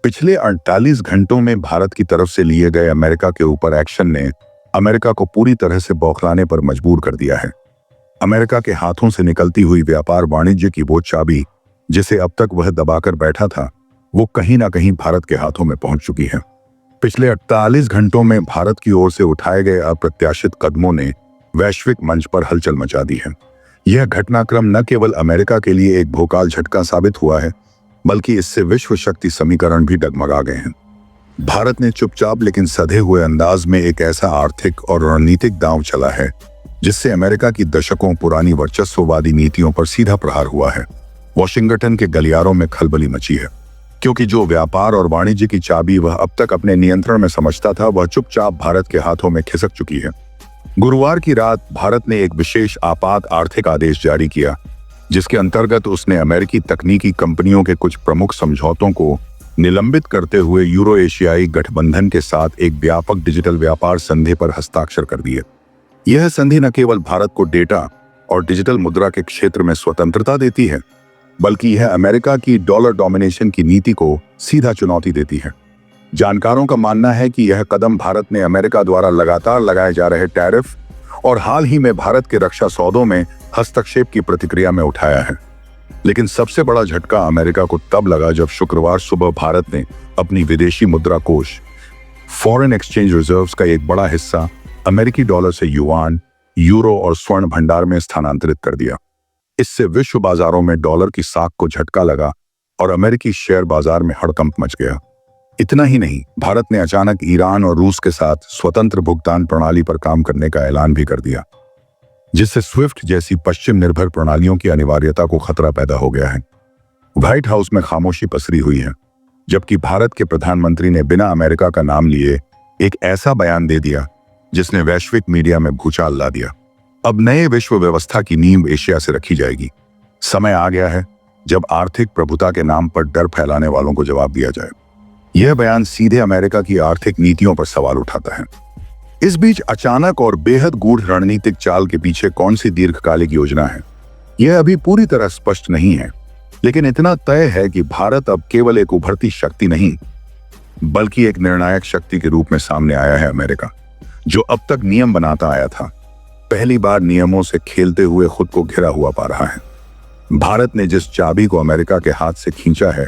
पिछले 48 घंटों में भारत की तरफ से लिए गए अमेरिका के ऊपर एक्शन ने अमेरिका को पूरी तरह से बौखलाने पर मजबूर कर दिया है। अमेरिका के हाथों से निकलती हुई व्यापार वाणिज्य की वो चाबी जिसे अब तक वह दबाकर बैठा था, वो कहीं ना कहीं भारत के हाथों में पहुंच चुकी है। पिछले 48 घंटों में भारत की ओर से उठाए गए अप्रत्याशित कदमों ने वैश्विक मंच पर हलचल मचा दी है। यह घटनाक्रम न केवल अमेरिका के लिए एक भोकाल झटका साबित हुआ है, बल्कि इससे विश्व शक्ति समीकरण भी डगमगा गए हैं। भारत ने चुपचाप लेकिन सधे हुए अंदाज में एक ऐसा आर्थिक और रणनीतिक दांव चला है जिससे अमेरिका की दशकों पुरानी वर्चस्ववादी नीतियों पर सीधा प्रहार हुआ है। वॉशिंगटन के गलियारों में खलबली मची है, क्योंकि जो व्यापार और वाणिज्य की चाबी वह अब तक अपने नियंत्रण में समझता था, वह चुपचाप भारत के हाथों में खिसक चुकी है। गुरुवार की रात भारत ने एक विशेष आपात आर्थिक आदेश जारी किया, जिसके अंतर्गत उसने अमेरिकी तकनीकी कंपनियों के कुछ प्रमुख समझौतों को निलंबित करते हुए यूरो एशियाई गठबंधन के साथ एक व्यापक डिजिटल व्यापार संधि पर हस्ताक्षर कर दिए। यह संधि न केवल भारत को डेटा और डिजिटल मुद्रा के क्षेत्र में स्वतंत्रता देती है, बल्कि यह अमेरिका की डॉलर डोमिनेशन की नीति को सीधा चुनौती देती है। जानकारों का मानना है कि यह कदम भारत ने अमेरिका द्वारा लगातार लगाए जा रहे टैरिफ और हाल ही में भारत के रक्षा सौदों में हस्तक्षेप की प्रतिक्रिया में उठाया है। लेकिन सबसे बड़ा झटका अमेरिका को तब लगा जब शुक्रवार सुबह भारत ने अपनी विदेशी मुद्रा कोष फॉरेन एक्सचेंज रिजर्व्स का एक बड़ा हिस्सा अमेरिकी डॉलर से युआन, यूरो और स्वर्ण भंडार में स्थानांतरित कर दिया। इससे विश्व बाजारों में डॉलर की साख को झटका लगा और अमेरिकी शेयर बाजार में हड़कंप मच गया। इतना ही नहीं, भारत ने अचानक ईरान और रूस के साथ स्वतंत्र भुगतान प्रणाली पर काम करने का ऐलान भी कर दिया, जिससे स्विफ्ट जैसी पश्चिम निर्भर प्रणालियों की अनिवार्यता को खतरा पैदा हो गया है। व्हाइट हाउस में खामोशी पसरी हुई है, जबकि भारत के प्रधानमंत्री ने बिना अमेरिका का नाम लिए एक ऐसा बयान दे दिया जिसने वैश्विक मीडिया में भूचाल ला दिया। अब नए विश्व व्यवस्था की नींव एशिया से रखी जाएगी। समय आ गया है जब आर्थिक प्रभुता के नाम पर डर फैलाने वालों को जवाब दिया जाए। यह बयान सीधे अमेरिका की आर्थिक नीतियों पर सवाल उठाता है। इस बीच अचानक और बेहद गूढ़ रणनीतिक चाल के पीछे कौन सी दीर्घकालिक योजना है, यह अभी पूरी तरह स्पष्ट नहीं है। लेकिन इतना तय है कि भारत अब केवल एक उभरती शक्ति नहीं, बल्कि एक निर्णायक शक्ति के रूप में सामने आया है। अमेरिका, जो अब तक नियम बनाता आया था, पहली बार नियमों से खेलते हुए खुद को घिरा हुआ पा रहा है। भारत ने जिस चाबी को अमेरिका के हाथ से खींचा है,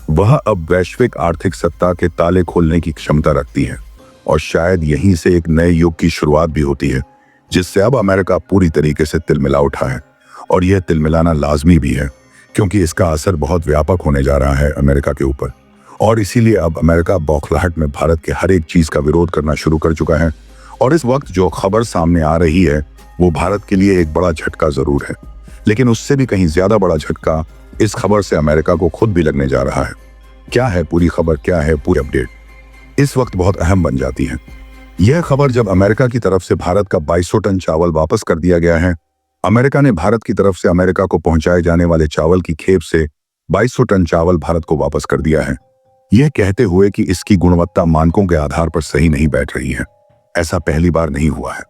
वह अब वैश्विक आर्थिक सत्ता के ताले खोलने की क्षमता रखती है, और शायद यहीं से एक नए युग की शुरुआत भी होती है, जिससे अब अमेरिका पूरी तरीके से तिलमिला उठा है। और यह तिलमिलाना लाजमी भी है, क्योंकि इसका असर बहुत व्यापक होने जा रहा है अमेरिका के ऊपर। और इसीलिए अब अमेरिका बौखलाहट में भारत के हर एक चीज का विरोध करना शुरू कर चुका है। और इस वक्त जो खबर सामने आ रही है, वो भारत के लिए एक बड़ा झटका जरूर है, लेकिन उससे भी कहीं ज्यादा बड़ा झटका इस खबर से अमेरिका को खुद भी लगने जा रहा है। क्या है पूरी खबर, क्या है पूरी अपडेट, इस वक्त बहुत अहम बन जाती है। यह खबर जब अमेरिका की तरफ से भारत का 2200 टन चावल वापस कर दिया गया है। अमेरिका ने भारत की तरफ से अमेरिका को पहुंचाए जाने वाले चावल की खेप से 2200 टन चावल भारत को वापस कर दिया है, यह कहते हुए कि इसकी गुणवत्ता मानकों के आधार पर सही नहीं बैठ रही है। ऐसा पहली बार नहीं हुआ है।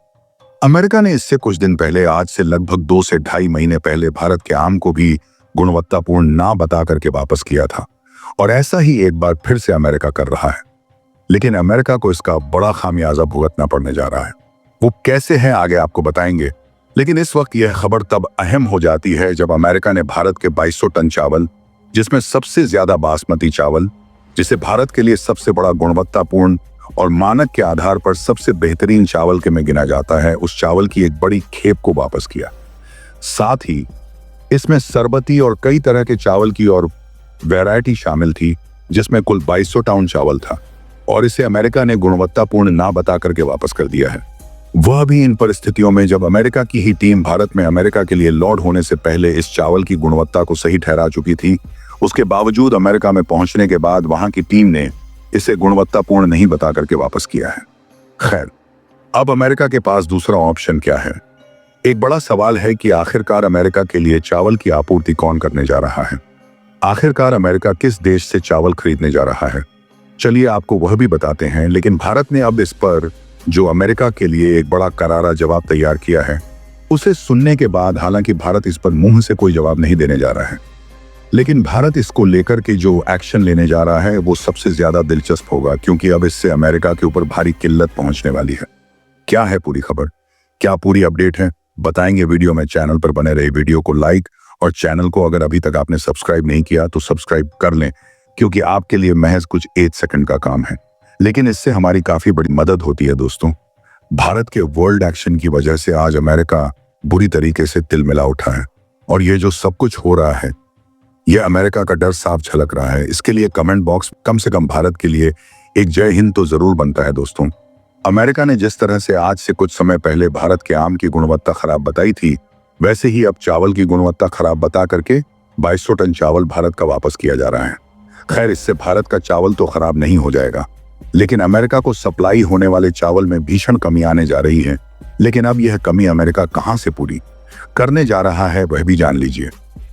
अमेरिका ने इससे कुछ दिन पहले, आज से लगभग 2 से ढाई महीने पहले, भारत के आम को भी गुणवत्तापूर्ण ना बता करके वापस किया था, और ऐसा ही एक बार फिर से अमेरिका कर रहा है। लेकिन अमेरिका को इसका बड़ा खामियाजा भुगतना पड़ने जा रहा है। वो कैसे है, आगे आपको बताएंगे। लेकिन इस वक्त यह खबर तब अहम हो जाती है जब अमेरिका ने भारत के 2200 टन चावल, जिसमें सबसे ज्यादा बासमती चावल, जिसे भारत के लिए सबसे बड़ा गुणवत्तापूर्ण और मानक के आधार पर सबसे बेहतरीन चावल के में गिना जाता है, उस चावल की एक बड़ी खेप को वापस किया। साथ ही इसमें सरबती और कई तरह के चावल की और वैरायटी शामिल थी, जिसमें कुल 2200 टन चावल था, और इसे अमेरिका ने गुणवत्तापूर्ण ना बता करके वापस कर दिया है। वह भी इन परिस्थितियों में जब अमेरिका की ही टीम भारत में अमेरिका के लिए लॉन्च होने से पहले इस चावल की गुणवत्ता को सही ठहरा चुकी थी। उसके बावजूद अमेरिका में पहुंचने के बाद वहां की टीम ने इसे गुणवत्तापूर्ण नहीं बता करके वापस किया है। खैर, अब अमेरिका के पास दूसरा ऑप्शन क्या है? एक बड़ा सवाल है कि आखिरकार अमेरिका के लिए चावल की आपूर्ति कौन करने जा रहा है। आखिरकार अमेरिका किस देश से चावल खरीदने जा रहा है? चलिए आपको वह भी बताते हैं। लेकिन भारत ने अब इस पर, जो अमेरिका के लिए एक बड़ा करारा जवाब तैयार किया है, उसे सुनने के बाद, हालांकि भारत इस पर मुंह से कोई जवाब नहीं देने जा रहा है, लेकिन भारत इसको लेकर के जो एक्शन लेने जा रहा है वो सबसे ज्यादा दिलचस्प होगा, क्योंकि अब इससे अमेरिका के ऊपर भारी किल्लत पहुंचने वाली है। क्या है पूरी खबर, क्या पूरी अपडेट है, बताएंगे वीडियो में। चैनल पर बने रहे, वीडियो को लाइक और चैनल को अगर अभी तक आपने सब्सक्राइब नहीं किया तो सब्सक्राइब कर लें, क्योंकि आपके लिए महज कुछ 1 सेकंड का काम है, लेकिन इससे हमारी काफी बड़ी मदद होती है। दोस्तों, भारत के वर्ल्ड एक्शन की वजह से आज अमेरिका बुरी तरीके से तिलमिला उठा है, और ये जो सब कुछ हो रहा है यह अमेरिका का डर साफ झलक रहा है। इसके लिए कमेंट बॉक्स कम से कम भारत के लिए एक जय हिंद तो जरूर बनता है। दोस्तों, अमेरिका ने जिस तरह से आज से कुछ समय पहले भारत के आम की गुणवत्ता खराब बताई थी, वैसे ही अब चावल की गुणवत्ता खराब बता करके 2200 टन चावल भारत का वापस किया जा रहा है। खैर, इससे भारत का चावल तो खराब नहीं हो जाएगा, लेकिन अमेरिका को सप्लाई होने वाले चावल में भीषण कमी आने जा रही है। लेकिन अब यह कमी अमेरिका कहां से पूरी करने जा रहा है वह भी जान लीजिए।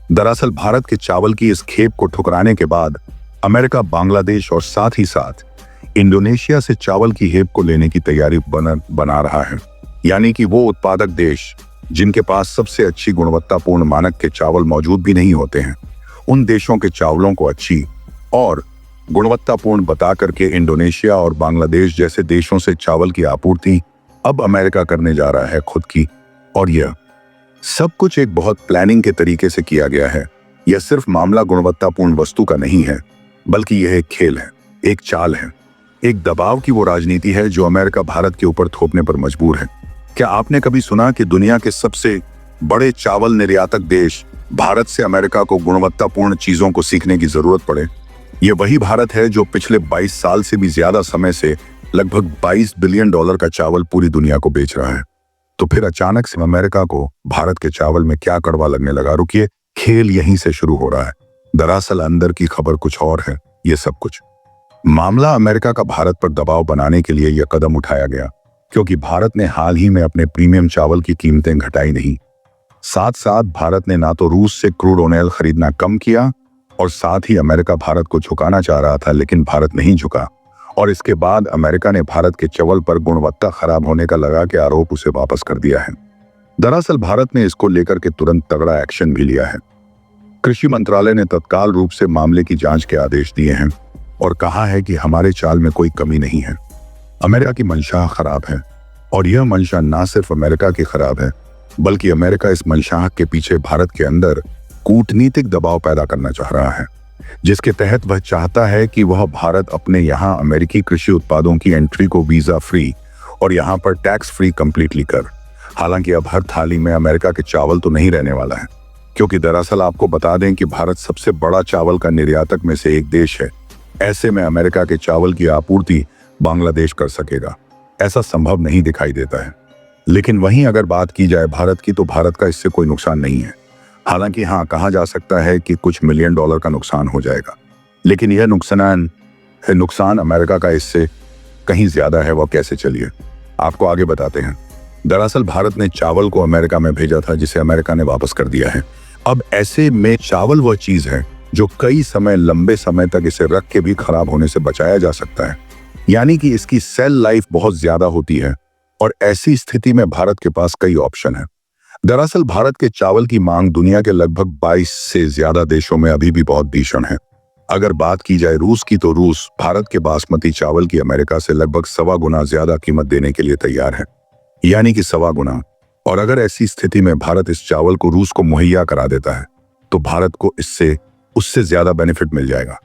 दरअसल भारत के चावल की इस खेप को ठुकराने के बाद अमेरिका बांग्लादेश और साथ ही साथ इंडोनेशिया से चावल की खेप को लेने की तैयारी बना रहा है। यानी कि वो उत्पादक देश जिनके पास सबसे अच्छी गुणवत्तापूर्ण मानक के चावल मौजूद भी नहीं होते हैं, उन देशों के चावलों को अच्छी और गुणवत्तापूर्ण बता करके इंडोनेशिया और बांग्लादेश जैसे देशों से चावल की आपूर्ति अब अमेरिका करने जा रहा है खुद की। और यह सब कुछ एक बहुत प्लानिंग के तरीके से किया गया है। यह सिर्फ मामला गुणवत्तापूर्ण वस्तु का नहीं है, बल्कि यह एक खेल है, एक चाल है, एक दबाव की वो राजनीति है जो अमेरिका भारत के ऊपर थोपने पर मजबूर है। क्या आपने कभी सुना कि दुनिया के सबसे बड़े चावल निर्यातक देश भारत से अमेरिका को गुणवत्तापूर्ण चीजों को सीखने की जरूरत पड़े? यह वही भारत है जो पिछले 22 साल से भी ज्यादा समय से लगभग $22 बिलियन का चावल पूरी दुनिया को बेच रहा है। तो फिर अचानक से अमेरिका को भारत के चावल में क्या कड़वा लगने लगा? रुकिए, खेल यहीं से शुरू हो रहा है। दरअसल अंदर की खबर कुछ और है। ये सब कुछ मामला अमेरिका का भारत पर दबाव बनाने के लिए यह कदम उठाया गया, क्योंकि भारत ने हाल ही में अपने प्रीमियम चावल की कीमतें घटाई नहीं। साथ साथ भारत ने ना तो रूस से क्रूड ऑयल खरीदना कम किया, और साथ ही अमेरिका भारत को झुकाना चाह रहा था, लेकिन भारत नहीं झुका। और इसके बाद अमेरिका ने भारत के चावल पर गुणवत्ता खराब होने का लगा के आरोप उसे वापस कर दिया है। दरअसल भारत ने इसको लेकर के तुरंत तगड़ा एक्शन भी लिया है। कृषि मंत्रालय ने तत्काल रूप से मामले की जांच के आदेश दिए हैं और कहा है कि हमारे चाल में कोई कमी नहीं है। अमेरिका की मंशा खराब है, और यह मंशा ना सिर्फ अमेरिका की खराब है, बल्कि अमेरिका इस मंशा के पीछे भारत के अंदर कूटनीतिक दबाव पैदा करना चाह रहा है, जिसके तहत वह चाहता है कि वह भारत अपने यहां अमेरिकी कृषि उत्पादों की एंट्री को वीजा फ्री और यहां पर टैक्स फ्री कंप्लीटली कर। हालांकि अब हर थाली में अमेरिका के चावल तो नहीं रहने वाला है, क्योंकि दरअसल आपको बता दें कि भारत सबसे बड़ा चावल का निर्यातक में से एक देश है। ऐसे में अमेरिका के चावल की आपूर्ति बांग्लादेश कर सकेगा, ऐसा संभव नहीं दिखाई देता है। लेकिन वहीं अगर बात की जाए भारत की, तो भारत का इससे कोई नुकसान नहीं है। हालांकि हाँ, कहा जा सकता है कि कुछ $1 मिलियन का नुकसान हो जाएगा, लेकिन यह नुकसान अमेरिका का इससे कहीं ज्यादा है। वह कैसे, चलिए आपको आगे बताते हैं। दरअसल भारत ने चावल को अमेरिका में भेजा था, जिसे अमेरिका ने वापस कर दिया है। अब ऐसे में चावल वह चीज है जो कई लंबे समय तक इसे रख के भी खराब होने से बचाया जा सकता है, यानी कि इसकी सेल लाइफ बहुत ज्यादा होती है, और ऐसी स्थिति में भारत के पास कई ऑप्शन है। दरअसल भारत के चावल की मांग दुनिया के लगभग 22 से ज्यादा देशों में अभी भी बहुत भीषण है। अगर बात की जाए रूस की, तो रूस भारत के बासमती चावल की अमेरिका से लगभग 1.25 गुना ज्यादा कीमत देने के लिए तैयार है, यानी कि 1.25 गुना। और अगर ऐसी स्थिति में भारत इस चावल को रूस को मुहैया करा देता है, तो भारत को इससे उससे ज्यादा बेनिफिट मिल जाएगा।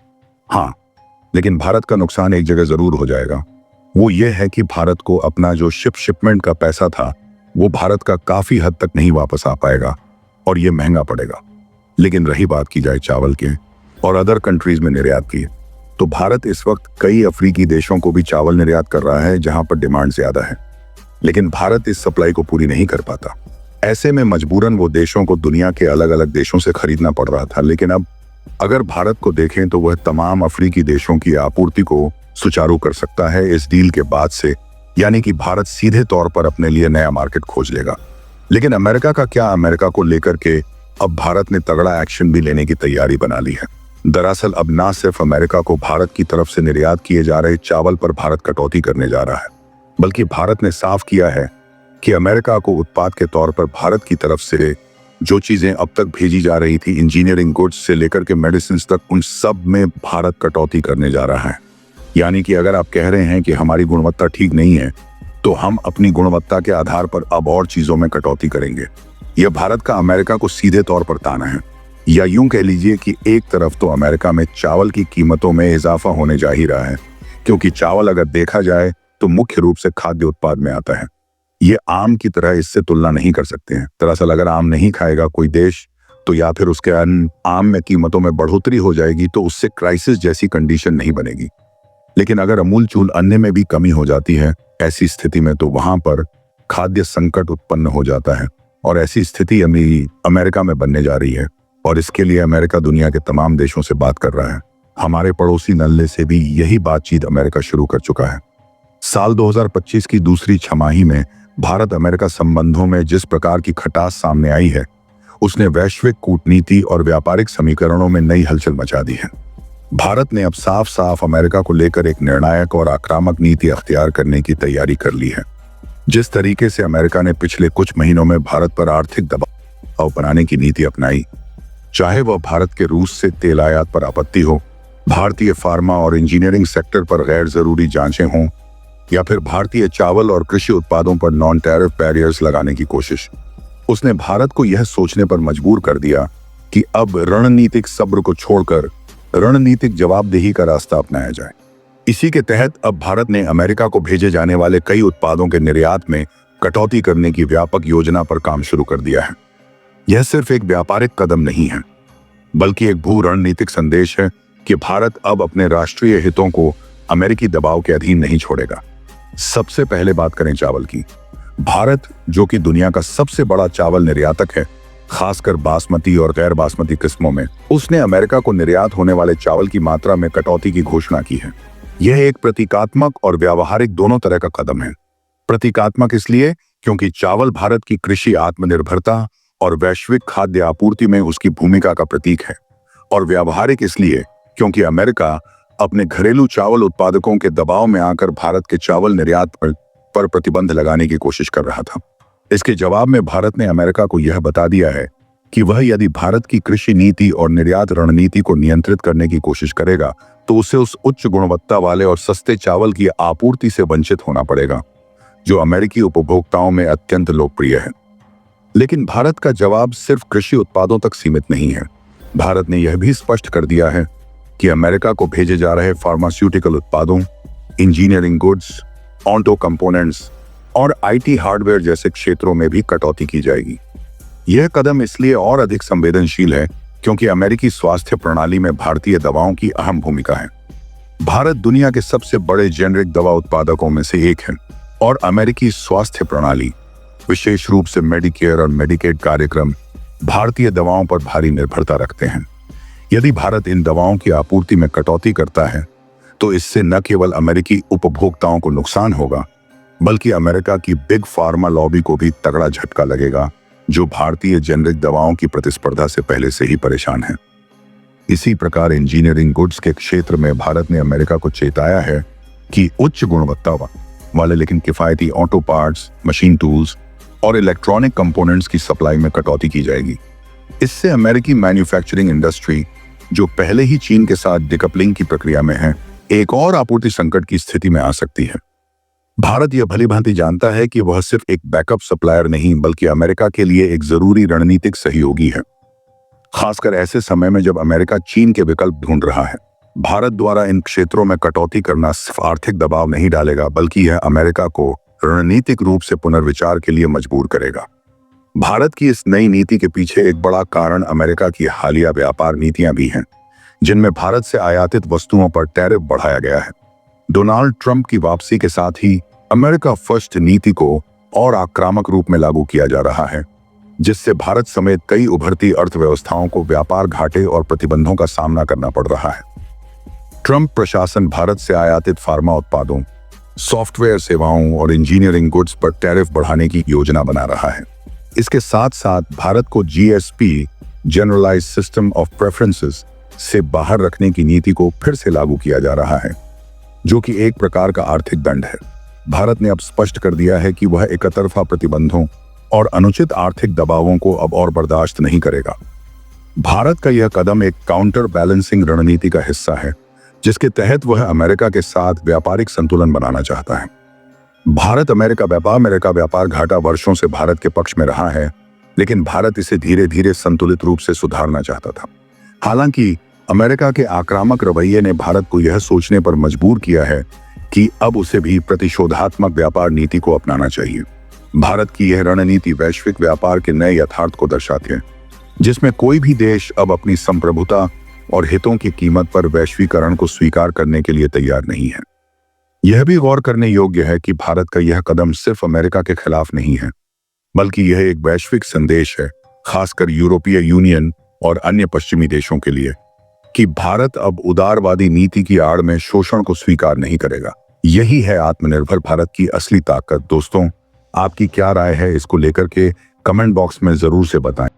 हाँ, लेकिन भारत का नुकसान एक जगह जरूर हो जाएगा। वो ये है कि भारत को अपना जो शिपमेंट का पैसा था वो भारत का काफी हद तक नहीं वापस आ पाएगा, और ये महंगा पड़ेगा। लेकिन रही बात की जाए चावल के और अदर कंट्रीज में निर्यात की, तो भारत इस वक्त कई अफ्रीकी देशों को भी चावल निर्यात कर रहा है जहां पर डिमांड ज्यादा है, लेकिन भारत इस सप्लाई को पूरी नहीं कर पाता। ऐसे में मजबूरन वो देशों को दुनिया के अलग अलग देशों से खरीदना पड़ रहा था। लेकिन अब अगर भारत को देखें तो वह तमाम अफ्रीकी देशों की आपूर्ति को सुचारू कर सकता है इस डील के बाद से, यानी कि भारत सीधे तौर पर अपने लिए नया मार्केट खोज लेगा। लेकिन अमेरिका का क्या? अमेरिका को लेकर के अब भारत ने तगड़ा एक्शन भी लेने की तैयारी बना ली है। दरअसल अब ना सिर्फ अमेरिका को भारत की तरफ से निर्यात किए जा रहे चावल पर भारत कटौती करने जा रहा है, बल्कि भारत ने साफ किया है कि अमेरिका को उत्पाद के तौर पर भारत की तरफ से जो चीजें अब तक भेजी जा रही थी, इंजीनियरिंग गुड्स से लेकर के मेडिसिन तक, उन सब में भारत कटौती करने जा रहा है। यानी कि अगर आप कह रहे हैं कि हमारी गुणवत्ता ठीक नहीं है, तो हम अपनी गुणवत्ता के आधार पर अब और चीजों में कटौती करेंगे। यह भारत का अमेरिका को सीधे तौर पर ताना है। या यूं कह लीजिए कि एक तरफ तो अमेरिका में चावल की कीमतों में इजाफा होने जा ही रहा है, क्योंकि चावल अगर देखा जाए तो मुख्य रूप से खाद्य उत्पाद में आता है। ये आम की तरह इससे तुलना नहीं कर सकते हैं। दरअसल अगर आम नहीं खाएगा कोई देश, तो या फिर उसके अन्न आम में कीमतों में बढ़ोतरी हो जाएगी, तो उससे क्राइसिस जैसी कंडीशन नहीं बनेगी। लेकिन अगर अमूलचूल अन्न में भी कमी हो जाती है, ऐसी स्थिति में तो वहां पर खाद्य संकट उत्पन्न हो जाता है। और ऐसी स्थिति अमेरिका में बनने जा रही है, और इसके लिए अमेरिका दुनिया के तमाम देशों से बात कर रहा है। हमारे पड़ोसी नल्ले से भी यही बातचीत अमेरिका शुरू कर चुका है। साल 2025 की दूसरी छमाही में भारत अमेरिका संबंधों में जिस प्रकार की खटास सामने आई है, उसने वैश्विक कूटनीति और व्यापारिक समीकरणों में नई हलचल मचा दी है। भारत ने अब साफ साफ अमेरिका को लेकर एक निर्णायक और आक्रामक नीति अख्तियार करने की तैयारी कर ली है। जिस तरीके से अमेरिका ने पिछले कुछ महीनों में भारत पर आर्थिक दबाव बनाने की नीति अपनाई, चाहे वह भारत के रूस से तेल आयात पर आपत्ति हो, भारतीय फार्मा और इंजीनियरिंग सेक्टर पर गैर जरूरी जांचें हों, या फिर भारतीय चावल और कृषि उत्पादों पर नॉन टैरिफ बैरियर्स लगाने की कोशिश, उसने भारत को यह सोचने पर मजबूर कर दिया कि अब रणनीतिक सब्र को छोड़कर रणनीतिक जवाबदेही का रास्ता अपनाया जाए। इसी के तहत अब भारत ने अमेरिका को भेजे जाने वाले कई उत्पादों के निर्यात में कटौती करने की व्यापक योजना पर काम शुरू कर दिया है। यह सिर्फ एक व्यापारिक कदम नहीं है, बल्कि एक भू रणनीतिक संदेश है कि भारत अब अपने राष्ट्रीय हितों को अमेरिकी दबाव के अधीन नहीं छोड़ेगा। सबसे पहले बात करें चावल की। भारत, जो कि दुनिया का सबसे बड़ा चावल निर्यातक है, खासकर बासमती और गैर बासमती किस्मों में, उसने अमेरिका को निर्यात होने वाले चावल की मात्रा में कटौती की घोषणा की है। यह एक प्रतीकात्मक और व्यावहारिक दोनों तरह का कदम है। प्रतीकात्मक इसलिए क्योंकि चावल भारत की कृषि आत्मनिर्भरता और वैश्विक खाद्य आपूर्ति में उसकी भूमिका का प्रतीक है, और व्यावहारिक इसलिए क्योंकि अमेरिका अपने घरेलू चावल उत्पादकों के दबाव में आकर भारत के चावल निर्यात पर प्रतिबंध लगाने की कोशिश कर रहा था। इसके जवाब में भारत ने अमेरिका को यह बता दिया है कि वह यदि भारत की कृषि नीति और निर्यात रणनीति को नियंत्रित करने की कोशिश करेगा, तो उसे उस उच्च गुणवत्ता वाले और सस्ते चावल की आपूर्ति से वंचित होना पड़ेगा, जो अमेरिकी उपभोक्ताओं में अत्यंत लोकप्रिय है। लेकिन भारत का जवाब सिर्फ कृषि उत्पादों तक सीमित नहीं है। भारत ने यह भी स्पष्ट कर दिया है कि अमेरिका को भेजे जा रहे फार्मास्यूटिकल उत्पादों, इंजीनियरिंग गुड्स, ऑटो कंपोनेंट्स और आईटी हार्डवेयर जैसे क्षेत्रों में भी कटौती की जाएगी। यह कदम इसलिए और अधिक संवेदनशील है क्योंकि अमेरिकी स्वास्थ्य प्रणाली में भारतीय दवाओं की अहम भूमिका है। भारत दुनिया के सबसे बड़े जेनरिक दवा उत्पादकों में से एक है, और अमेरिकी स्वास्थ्य प्रणाली, विशेष रूप से मेडिकेयर और मेडिकेड कार्यक्रम, भारतीय दवाओं पर भारी निर्भरता रखते हैं। यदि भारत इन दवाओं की आपूर्ति में कटौती करता है, तो इससे न केवल अमेरिकी उपभोक्ताओं को नुकसान होगा, बल्कि अमेरिका की बिग फार्मा लॉबी को भी तगड़ा झटका लगेगा, जो भारतीय जेनरिक दवाओं की प्रतिस्पर्धा से पहले से ही परेशान है। इसी प्रकार इंजीनियरिंग गुड्स के क्षेत्र में भारत ने अमेरिका को चेताया है कि उच्च गुणवत्ता वाले लेकिन किफायती ऑटो पार्ट्स, मशीन टूल्स और इलेक्ट्रॉनिक कंपोनेंट्स की सप्लाई में कटौती की जाएगी। इससे अमेरिकी मैन्युफैक्चरिंग इंडस्ट्री, जो पहले ही चीन के साथ डिकपलिंग की प्रक्रिया में है, एक और आपूर्ति संकट की स्थिति में आ सकती है। भारत यह भलीभांति जानता है कि वह सिर्फ एक बैकअप सप्लायर नहीं, बल्कि अमेरिका के लिए एक जरूरी रणनीतिक सहयोगी है। खासकर ऐसे समय में जब अमेरिका चीन के विकल्प ढूंढ रहा है, भारत द्वारा इन क्षेत्रों में कटौती करना सिर्फ आर्थिक दबाव नहीं डालेगा, बल्कि यह अमेरिका को रणनीतिक रूप से पुनर्विचार के लिए मजबूर करेगा। भारत की इस नई नीति के पीछे एक बड़ा कारण अमेरिका की हालिया व्यापार नीतियां भी हैं, जिनमें भारत से आयातित वस्तुओं पर टैरिफ बढ़ाया गया है। डोनाल्ड ट्रंप की वापसी के साथ ही अमेरिका फर्स्ट नीति को और आक्रामक रूप में लागू किया जा रहा है, जिससे भारत समेत कई उभरती अर्थव्यवस्थाओं को व्यापार घाटे और प्रतिबंधों का सामना करना पड़ रहा है। ट्रंप प्रशासन भारत से आयातित फार्मा उत्पादों, सॉफ्टवेयर सेवाओं और इंजीनियरिंग गुड्स पर टैरिफ बढ़ाने की योजना बना रहा है। इसके साथ साथ भारत को GSP, generalised system of preferences, से बाहर रखने की नीति को फिर से लागू किया जा रहा है, जो कि एक प्रकार का आर्थिक दंड है। भारत ने अब स्पष्ट कर दिया है कि वह एकतरफा प्रतिबंधों और अनुचित आर्थिक दबावों को अब और बर्दाश्त नहीं करेगा। भारत का यह कदम एक काउंटर बैलेंसिंग रणनीति का हिस्सा है, जिसके तहत वह अमेरिका के साथ व्यापारिक संतुलन बनाना चाहता है। भारत अमेरिका व्यापार घाटा वर्षों से भारत के पक्ष में रहा है, लेकिन भारत इसे धीरे धीरे संतुलित रूप से सुधारना चाहता था। हालांकि अमेरिका के आक्रामक रवैये ने भारत को यह सोचने पर मजबूर किया है कि अब उसे भी प्रतिशोधात्मक व्यापार नीति को अपनाना चाहिए। भारत की यह रणनीति वैश्विक व्यापार के नए यथार्थ को दर्शाती है, जिसमें कोई भी देश अब अपनी संप्रभुता और हितों की कीमत पर वैश्वीकरण को स्वीकार करने के लिए तैयार नहीं है। यह भी गौर करने योग्य है कि भारत का यह कदम सिर्फ अमेरिका के खिलाफ नहीं है, बल्कि यह एक वैश्विक संदेश है, खासकर यूरोपीय यूनियन और अन्य पश्चिमी देशों के लिए, कि भारत अब उदारवादी नीति की आड़ में शोषण को स्वीकार नहीं करेगा। यही है आत्मनिर्भर भारत की असली ताकत। दोस्तों, आपकी क्या राय है इसको लेकर के कमेंट बॉक्स में जरूर से बताएं।